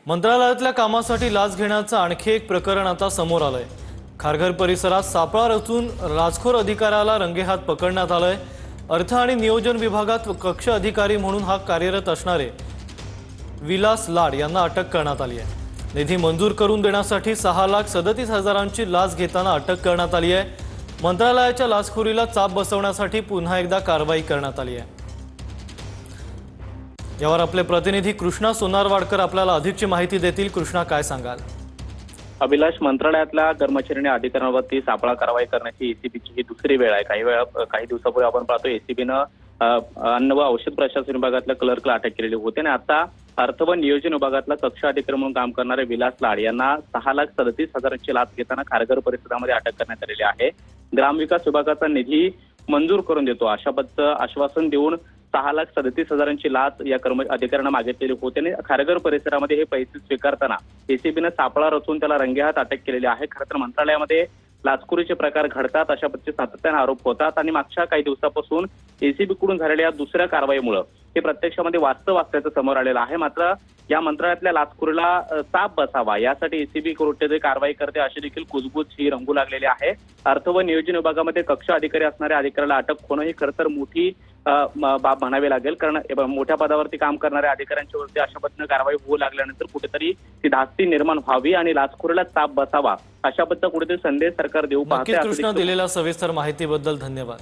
मंत्रालयातल्या कामासाठी लाच घेण्याचं आणखी एक प्रकरण आता समोर आलंय। खारघर परिसरात सापळा रचून लाचखोर अधिकाऱ्याला रंगेहात पकडण्यात आलंय। अर्थ आणि नियोजन विभागात कक्ष अधिकारी म्हणून हा कार्यरत असणारे विलास लाड यांना अटक करण्यात आली आहे। निधी मंजूर करून देण्यासाठी 6,37,000ची लाच घेताना अटक करण्यात आली आहे। मंत्रालयाच्या लाचखोरीला चाप बसवण्यासाठी पुन्हा एकदा कारवाई करण्यात आली आहे। यावर आपले प्रतिनिधी कृष्णा सोनारवाडकर आपल्याला अधिकची माहिती देतील। कृष्णा, काय सांगाल? अभिलाष, मंत्रालयातल्या कर्मचारी आणि अधिकाऱ्यांवरती सापळा कारवाई करण्याची एसीबीची ही दुसरी वेळ आहे। काही दिवसापूर्वी आपण पाहतो एसीबीनं अन्न व औषध प्रशासन विभागातल्या क्लर्कला अटक केलेली होती आणि आता अर्थ व नियोजन विभागातला कक्ष अधिकारी म्हणून काम करणारे विलास लाड यांना 6,37,000ची लाच घेताना खारघर परिसरामध्ये अटक करण्यात आलेली आहे। ग्रामविकास विभागाचा निधी मंजूर करून देतो अशा आश्वासन देऊन 6,37,000ची लाच या अधिकाऱ्यांना मागितलेली होती आणि खारघर परिसरामध्ये हे पैसे स्वीकारताना एसीबीनं सापळा रचून त्याला रंगेहात अटक केलेली आहे। खरं तर मंत्रालयामध्ये लाचखोरीचे प्रकार घडतात अशा पद्धतीचे सातत्याने आरोप होतात आणि मागच्या काही दिवसापासून एसीबीकडून झालेल्या दुसऱ्या कारवाईमुळे हे प्रत्यक्षामध्ये वास्तव असल्याचं समोर आलेलं आहे। मात्र या मंत्रालयातल्या लाचखोरीला चाप बसावा यासाठी एसीबी कोर्टाची कारवाई करते अशी देखील कुजबूज ही रंगू लागलेली आहे। अर्थ व नियोजन विभागामध्ये कक्ष अधिकारी असणाऱ्या अधिकाऱ्याला अटक होणं ही खरं तर मोठी बाब म्हणावी लागेल, कारण मोठ्या पदावरती काम करणाऱ्या अधिकाऱ्यांच्या वरती अशा पद्धतीने कारवाई होऊ लागल्यानंतर कुठेतरी ती धास्ती निर्माण व्हावी आणि लाचखोरीला चाप बसावा अशा पद्धतीचा कुठेतरी संदेश सरकार देऊ पाहते। कृष्णा, दिलेल्या सविस्तर माहितीबद्दल धन्यवाद।